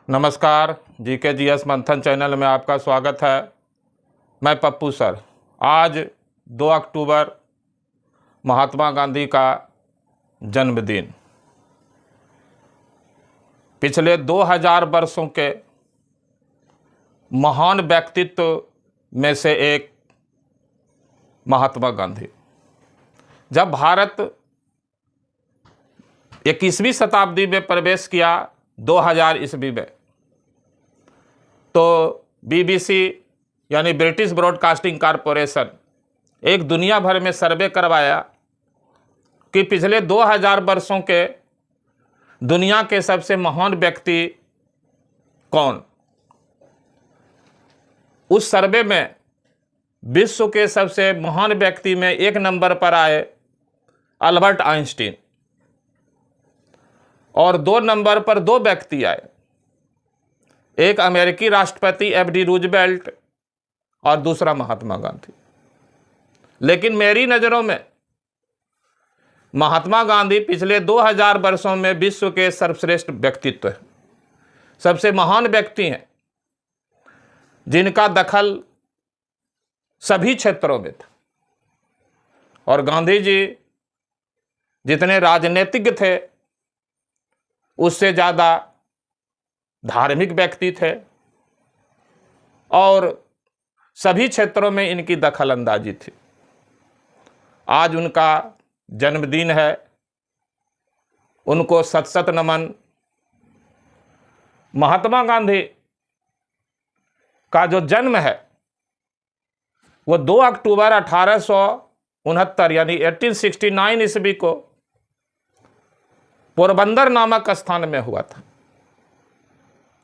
नमस्कार, GK GS मंथन channel में आपका स्वागत है। मैं पप्पू सर। आज 2 अक्टूबर महात्मा गांधी का जन्मदिन। पिछले 2000 वर्षों के महान व्यक्तित्व में से एक महात्मा गांधी। जब भारत 21वीं शताब्दी में प्रवेश किया 2000 ईस्वी में, तो बीबीसी यानी ब्रिटिश ब्रॉडकास्टिंग कॉरपोरेशन एक दुनिया भर में सर्वे करवाया कि पिछले 2000 वर्षों के दुनिया के सबसे महान व्यक्ति कौन। उस सर्वे में विश्व के सबसे महान व्यक्ति में 1 नंबर पर आए अल्बर्ट आइंस्टीन और 2 नंबर पर 2 व्यक्ति आए, एक अमेरिकी राष्ट्रपति एफडी रूजवेल्ट और दूसरा महात्मा गांधी। लेकिन मेरी नज़रों में महात्मा गांधी पिछले 2000 वर्षों में विश्व के सर्वश्रेष्ठ व्यक्तित्व हैं, सबसे महान व्यक्ति हैं जिनका दखल सभी क्षेत्रों में था। और गांधी जी जितने राजनीतिज्ञ थे उससे ज़्यादा धार्मिक व्यक्ति थे और सभी क्षेत्रों में इनकी दखल अंदाजी थी। आज उनका जन्मदिन है, उनको शत शत नमन। महात्मा गांधी का जो जन्म है वो 2 अक्टूबर 1869 यानी 1869 ईस्वी को पोरबंदर नामक स्थान में हुआ था,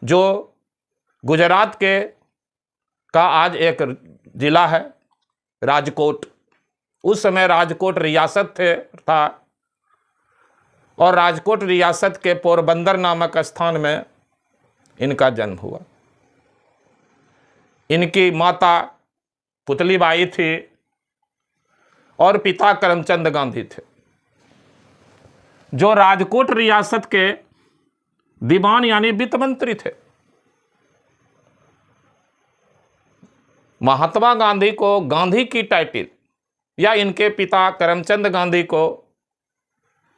जो गुजरात के का आज एक जिला है, राजकोट। उस समय राजकोट रियासत था और राजकोट रियासत के पोरबंदर नामक स्थान में इनका जन्म हुआ। इनकी माता पुतलीबाई थी और पिता करमचंद गांधी थे, जो राजकोट रियासत के दीवान यानी वित्त मंत्री थे। महात्मा गांधी को गांधी की टाइटल या इनके पिता करमचंद गांधी को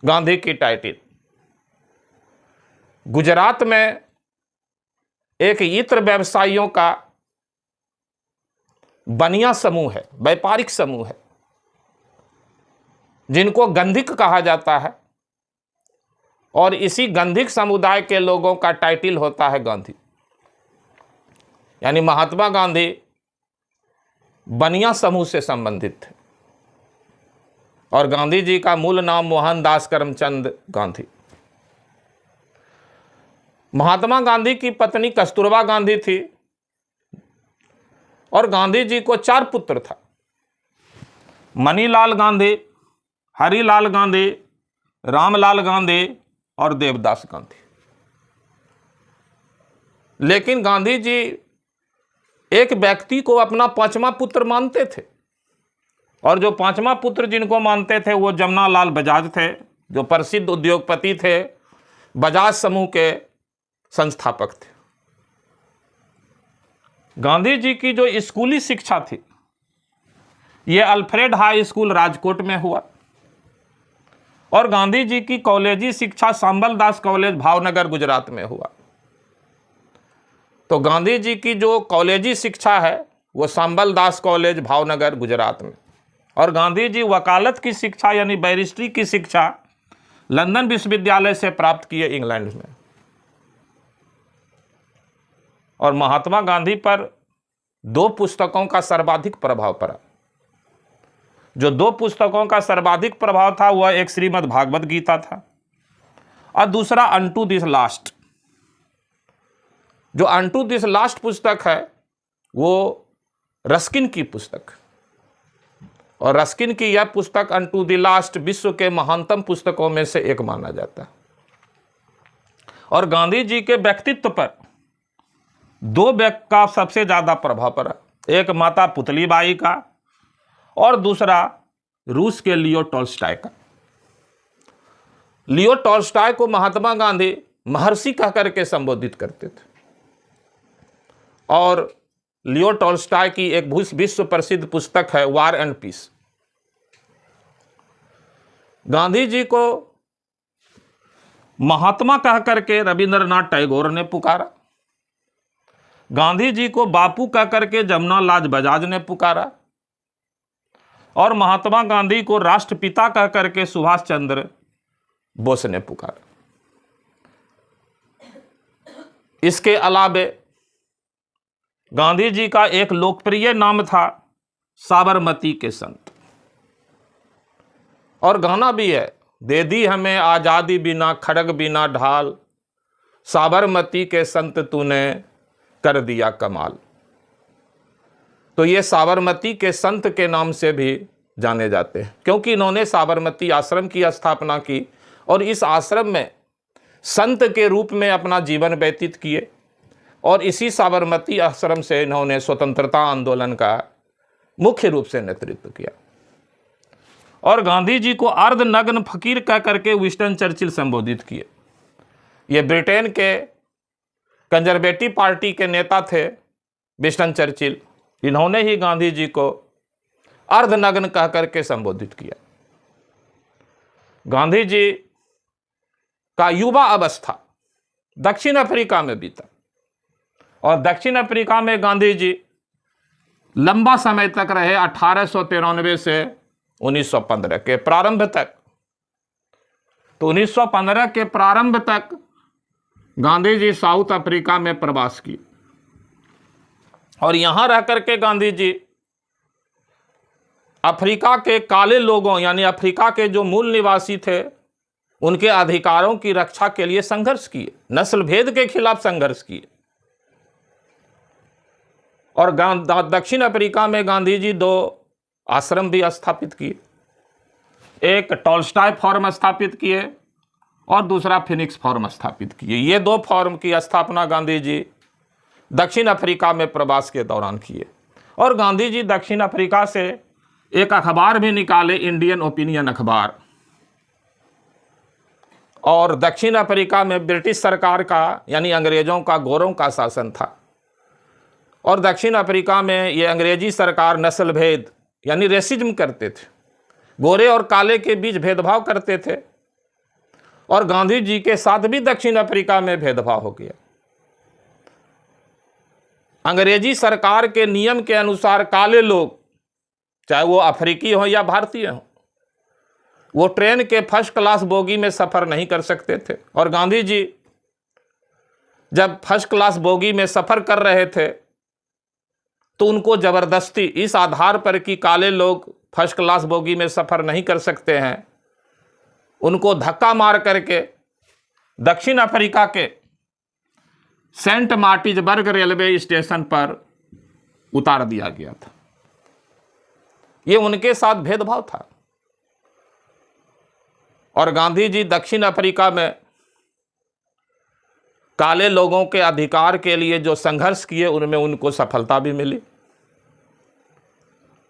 गांधी की टाइटल गुजरात में एक इत्र व्यवसायियों का बनिया समूह है, व्यापारिक समूह है, जिनको गंधिक कहा जाता है। और इसी गंधिक समुदाय के लोगों का टाइटल होता है गांधी। यानी महात्मा गांधी बनिया समूह से संबंधित थे और गांधी जी का मूल नाम मोहनदास करमचंद गांधी। महात्मा गांधी की पत्नी कस्तूरबा गांधी थी और गांधी जी को 4 पुत्र था, मणिलाल गांधी, हरिलाल गांधी, रामलाल गांधी और देवदास गांधी। लेकिन गांधी जी एक व्यक्ति को अपना 5वां पुत्र मानते थे और जो 5वां पुत्र जिनको मानते थे वो जमनालाल बजाज थे, जो प्रसिद्ध उद्योगपति थे, बजाज समूह के संस्थापक थे। गांधी जी की जो स्कूली शिक्षा थी ये अल्फ्रेड हाई स्कूल राजकोट में हुआ और गांधी जी की कॉलेजी शिक्षा सांबल दास कॉलेज भावनगर गुजरात में हुआ। तो गांधी जी की जो कॉलेजी शिक्षा है वो सांबल दास कॉलेज भावनगर गुजरात में, और गांधी जी वकालत की शिक्षा यानी बैरिस्ट्री की शिक्षा लंदन विश्वविद्यालय से प्राप्त किए इंग्लैंड में। और महात्मा गांधी पर 2 पुस्तकों का सर्वाधिक प्रभाव पड़ा। जो 2 पुस्तकों का सर्वाधिक प्रभाव था वह एक श्रीमद् भागवत गीता था और दूसरा अनटू दिस लास्ट। जो अनटू दिस लास्ट पुस्तक है वो रस्किन की पुस्तक, और रस्किन की यह पुस्तक अनटू द लास्ट विश्व के महानतम पुस्तकों में से एक माना जाता है। और गांधी जी के व्यक्तित्व पर 2 व्यक्ति का सबसे ज्यादा प्रभाव पड़ा, एक माता पुतलीबाई का और दूसरा रूस के लियो टॉल्स्टॉय का। लियो टॉल्स्टॉय को महात्मा गांधी महर्षि कहकर के संबोधित करते थे। और लियो टॉल्स्टॉय की एक विश्व प्रसिद्ध पुस्तक है war and piece. Gandhi ji को महात्मा कह करके रविंद्रनाथ टैगोर ने पुकारा, गांधी जी को बापू कह करके जमनालाल बजाज ने पुकारा, और महात्मा गांधी को राष्ट्रपिता कह करके सुभाष चंद्र बोस ने पुकारा। इसके अलावे गांधी जी का एक लोकप्रिय नाम था साबरमती के संत, और गाना भी है, दे दी हमें आजादी बिना खड़ग बिना ढाल, साबरमती के संत तूने कर दिया कमाल। तो ये साबरमती के संत के नाम से भी जाने जाते हैं, क्योंकि इन्होंने साबरमती आश्रम की स्थापना की और इस आश्रम में संत के रूप में अपना जीवन व्यतीत किए, और इसी साबरमती आश्रम से इन्होंने स्वतंत्रता आंदोलन का मुख्य रूप से नेतृत्व किया। और गांधी जी को अर्धनग्न फकीर कह करके विंस्टन चर्चिल संबोधित किए। ये ब्रिटेन के कंजर्वेटिव पार्टी के नेता थे विंस्टन चर्चिल, इन्होंने ही गांधी जी को अर्धनग्न कह करके संबोधित किया। गांधी जी का युवा अवस्था दक्षिण अफ्रीका में बीता, और दक्षिण अफ्रीका में गांधी जी लंबा समय तक रहे, 1893 से 1915 के प्रारंभ तक। तो 1915 के प्रारंभ तक गांधी जी साउथ अफ्रीका में प्रवास किए, और यहां रह करके गांधी जी अफ्रीका के काले लोगों यानी अफ्रीका के जो मूल निवासी थे उनके अधिकारों की रक्षा के लिए संघर्ष किए, नस्ल भेद के खिलाफ संघर्ष किए। और दक्षिण अफ्रीका में गांधी जी 2 आश्रम भी स्थापित किए, एक टॉल्स्टॉय फॉर्म स्थापित किए और दूसरा फिनिक्स फॉर्म स्थापित किए। ये 2 फॉर्म की स्थापना गांधी जी दक्षिण अफ्रीका में प्रवास के दौरान किए। और गांधी जी दक्षिण अफ्रीका से एक अखबार भी निकाले, इंडियन ओपिनियन अखबार। और दक्षिण अफ्रीका में ब्रिटिश सरकार का यानी अंग्रेजों का गोरों का शासन था, और दक्षिण अफ्रीका में ये अंग्रेजी सरकार नस्ल भेद यानी रेसिज्म करते थे, गोरे और काले के बीच भेदभाव करते थे, और गांधी जी के साथ भी दक्षिण अफ्रीका में भेदभाव हो गया। अंग्रेजी सरकार के नियम के अनुसार काले लोग, चाहे वो अफ्रीकी हो या भारतीय हो, वो ट्रेन के फर्स्ट क्लास बोगी में सफ़र नहीं कर सकते थे। और गांधी जी जब फर्स्ट क्लास बोगी में सफ़र कर रहे थे तो उनको ज़बरदस्ती इस आधार पर कि काले लोग फर्स्ट क्लास बोगी में सफ़र नहीं कर सकते हैं, उनको धक्का मार करके दक्षिण अफ्रीका के सेंट मार्टिन्सबर्ग रेलवे स्टेशन पर उतार दिया गया था। ये उनके साथ भेदभाव था। और गांधी जी दक्षिण अफ्रीका में काले लोगों के अधिकार के लिए जो संघर्ष किए उनमें उनको सफलता भी मिली,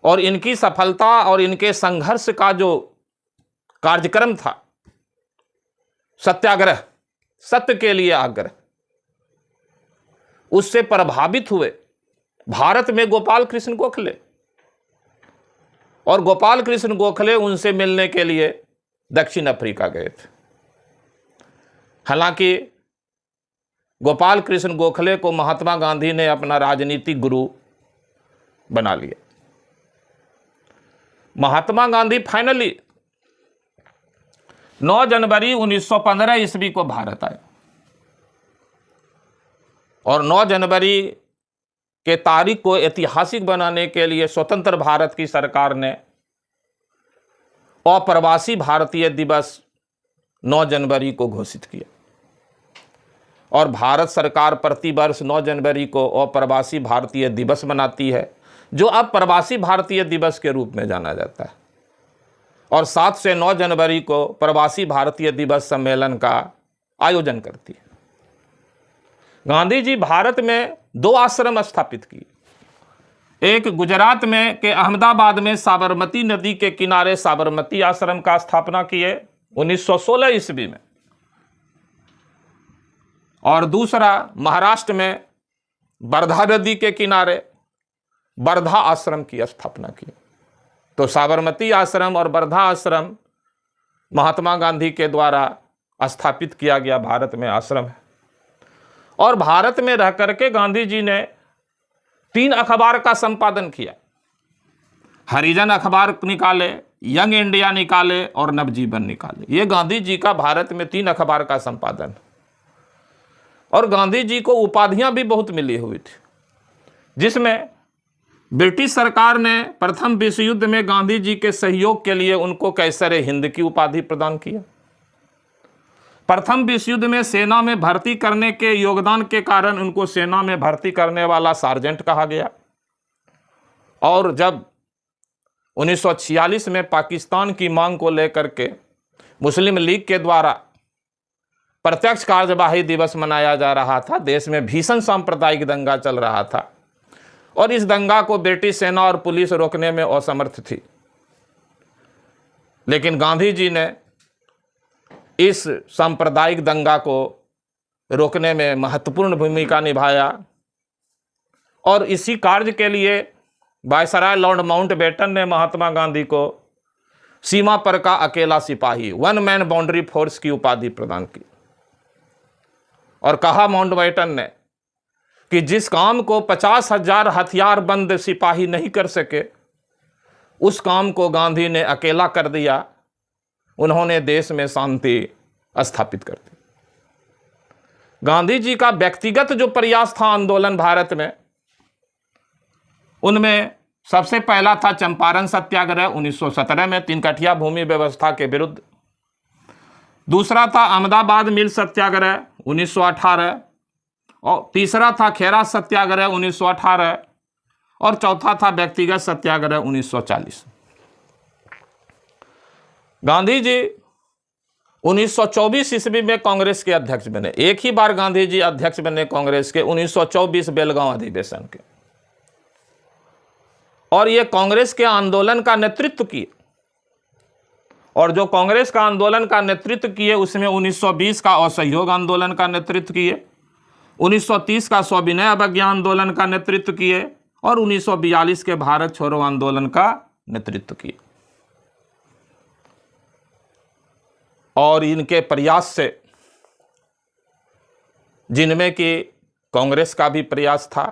और इनकी सफलता और इनके संघर्ष का जो कार्यक्रम था सत्याग्रह, सत्य के लिए आग्रह, उससे प्रभावित हुए भारत में गोपाल कृष्ण गोखले। और गोपाल कृष्ण गोखले उनसे मिलने के लिए दक्षिण अफ्रीका गए थे। हालांकि गोपाल कृष्ण गोखले को महात्मा गांधी ने अपना राजनीतिक गुरु बना लिया। महात्मा गांधी फाइनली 9 जनवरी 1915 ईस्वी को भारत आए, और 9 जनवरी के तारीख को ऐतिहासिक बनाने के लिए स्वतंत्र भारत की सरकार ने अप्रवासी भारतीय दिवस 9 जनवरी को घोषित किया। और भारत सरकार प्रतिवर्ष 9 जनवरी को अप्रवासी भारतीय दिवस मनाती है, जो अब प्रवासी भारतीय दिवस के रूप में जाना जाता है। और 7 से 9 जनवरी को प्रवासी भारतीय दिवस सम्मेलन का आयोजन करती है। गांधी जी भारत में 2 आश्रम स्थापित किए, एक गुजरात में के अहमदाबाद में साबरमती नदी के किनारे साबरमती आश्रम का स्थापना किए 1916 ईस्वी में, और दूसरा महाराष्ट्र में वर्धा नदी के किनारे वर्धा आश्रम की स्थापना की। तो साबरमती आश्रम और वर्धा आश्रम महात्मा गांधी के द्वारा स्थापित किया गया भारत में आश्रम है। और भारत में रह करके गांधी जी ने 3 अखबार का संपादन किया। हरिजन अखबार निकाले, यंग इंडिया निकाले और नवजीवन निकाले। ये गांधी जी का भारत में 3 अखबार का संपादन। और गांधी जी को उपाधियां भी बहुत मिली हुई थी, जिसमें ब्रिटिश सरकार ने प्रथम विश्व युद्ध में गांधी जी के सहयोग के लिए उनको कैसरे हिंद की उपाधि प्रदान किया। प्रथम विश्व युद्ध में सेना में भर्ती करने के योगदान के कारण उनको सेना में भर्ती करने वाला सार्जेंट कहा गया। और जब 1946 में पाकिस्तान की मांग को लेकर के मुस्लिम लीग के द्वारा प्रत्यक्ष कार्यवाही दिवस मनाया जा रहा था, देश में भीषण सांप्रदायिक दंगा चल रहा था और इस दंगा को ब्रिटिश सेना और पुलिस रोकने में असमर्थ थी। लेकिन गांधी जी ने इस सांप्रदायिक दंगा को रोकने में महत्वपूर्ण भूमिका निभाया और इसी कार्य के लिए वायसराय लॉर्ड माउंटबेटन ने महात्मा गांधी को सीमा पर का अकेला सिपाही, 1 मैन बाउंड्री फोर्स की उपाधि प्रदान की। और कहा माउंटबेटन ने कि जिस काम को 50,000 हथियारबंद सिपाही नहीं कर सके, उस काम को गांधी ने अकेला कर दिया। उन्होंने देश में शांति स्थापित कर दी। गांधी जी का व्यक्तिगत जो प्रयास था आंदोलन भारत में, उनमें सबसे पहला था चंपारण सत्याग्रह 1917 में 3 कठिया भूमि व्यवस्था के विरुद्ध। दूसरा था अहमदाबाद मिल सत्याग्रह 1918 और तीसरा था खेरा सत्याग्रह 1918 और चौथा था व्यक्तिगत सत्याग्रह 1940। गांधी जी 1924 ईस्वी में कांग्रेस के अध्यक्ष बने। एक ही बार गांधी जी अध्यक्ष बने कांग्रेस के, 1924 बेलगांव अधिवेशन के। और ये कांग्रेस के आंदोलन का नेतृत्व किए। और जो कांग्रेस का आंदोलन का नेतृत्व किए उसमें 1920 का असहयोग आंदोलन का नेतृत्व किए, 1930 का सविनय अवज्ञा आंदोलन का नेतृत्व किए और 1942 के भारत छोड़ो आंदोलन का नेतृत्व किए। और इनके प्रयास से, जिनमें कि कांग्रेस का भी प्रयास था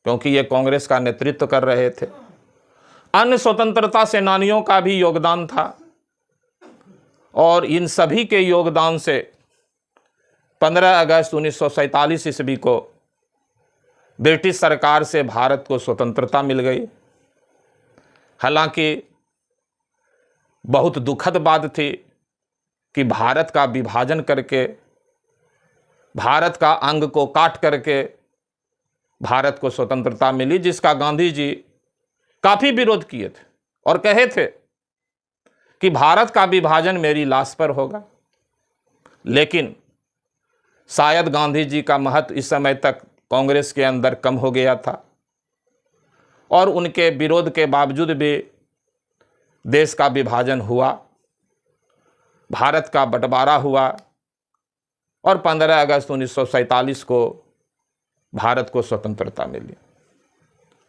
क्योंकि ये कांग्रेस का नेतृत्व कर रहे थे, अन्य स्वतंत्रता सेनानियों का भी योगदान था और इन सभी के योगदान से 15 अगस्त 1947 ईस्वी को ब्रिटिश सरकार से भारत को स्वतंत्रता मिल गई। हालांकि बहुत दुखद बात थी कि भारत का विभाजन करके, भारत का अंग को काट करके भारत को स्वतंत्रता मिली, जिसका गांधी जी काफी विरोध किए थे और कहे थे कि भारत का विभाजन मेरी लाश पर होगा। लेकिन शायद गांधी जी का महत्व इस समय तक कांग्रेस के अंदर कम हो गया था और उनके विरोध के बावजूद भी देश का विभाजन हुआ, भारत का बंटवारा हुआ और 15 अगस्त 1947 को भारत को स्वतंत्रता मिली।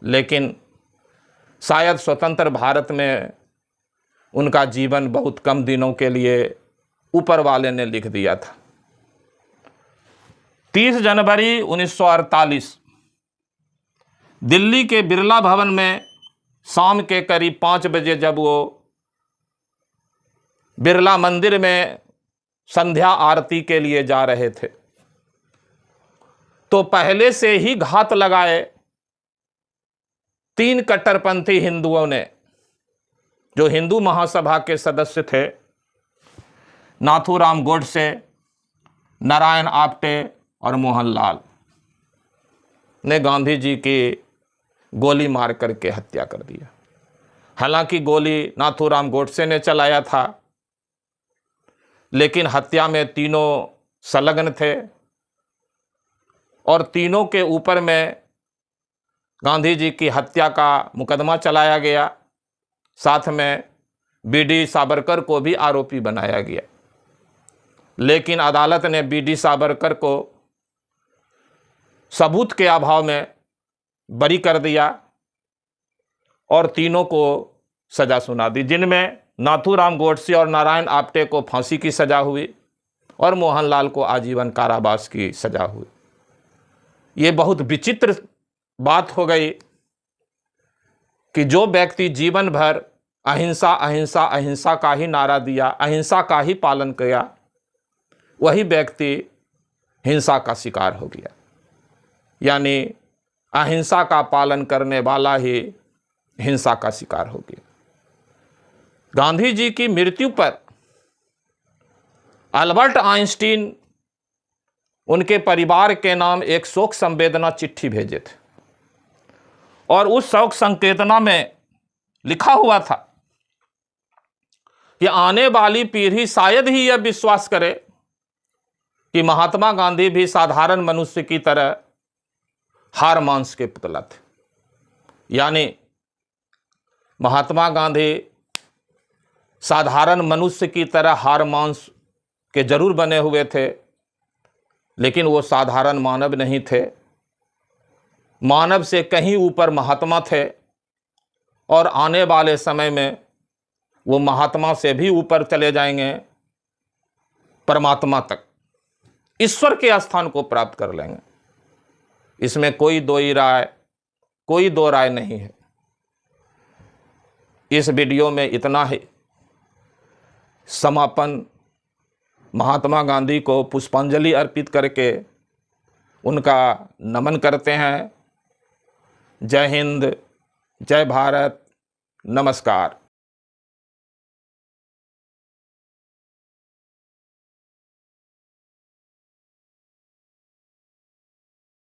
लेकिन शायद स्वतंत्र भारत में उनका जीवन बहुत कम दिनों के लिए ऊपर वाले ने लिख दिया था। 30 जनवरी 1948 दिल्ली के बिरला भवन में शाम के करीब 5 बजे जब वो बिरला मंदिर में संध्या आरती के लिए जा रहे थे, तो पहले से ही घात लगाए 3 कट्टरपंथी हिंदुओं ने, जो हिंदू महासभा के सदस्य थे, नाथूराम गोडसे, नारायण आप्टे और मोहनलाल, ने गांधी जी की गोली मार करके हत्या कर दिया। हालांकि गोली नाथूराम गोडसे ने चलाया था, लेकिन हत्या में तीनों संलग्न थे और तीनों के ऊपर में गांधी जी की हत्या का मुकदमा चलाया गया। साथ में बीडी सावरकर को भी आरोपी बनाया गया, लेकिन अदालत ने बीडी सावरकर को सबूत के अभाव में बरी कर दिया और तीनों को सजा सुना दी, जिनमें नाथूराम गोडसे और नारायण आप्टे को फांसी की सजा हुई और मोहनलाल को आजीवन कारावास की सजा हुई। ये बहुत विचित्र बात हो गई कि जो व्यक्ति जीवन भर अहिंसा अहिंसा अहिंसा का ही नारा दिया, अहिंसा का ही पालन किया, वही व्यक्ति हिंसा का शिकार हो गया। यानी अहिंसा का पालन करने वाला ही हिंसा का शिकार हो गया। गांधी जी की मृत्यु पर अल्बर्ट आइंस्टीन उनके परिवार के नाम एक शोक संवेदना चिट्ठी भेजे थे और उस शोक संवेदना में लिखा हुआ था कि आने वाली पीढ़ी शायद ही यह विश्वास करे कि महात्मा गांधी भी साधारण मनुष्य की तरह हार मांस के पुतला थे। यानी महात्मा गांधी साधारण मनुष्य की तरह हार मांस के जरूर बने हुए थे, लेकिन वो साधारण मानव नहीं थे, मानव से कहीं ऊपर महात्मा थे और आने वाले समय में वो महात्मा से भी ऊपर चले जाएंगे, परमात्मा तक, ईश्वर के स्थान को प्राप्त कर लेंगे। इसमें कोई दो राय नहीं है। इस वीडियो में इतना ही। समापन महात्मा गांधी को पुष्पांजलि अर्पित करके उनका नमन करते हैं। जय हिंद, जय भारत, नमस्कार।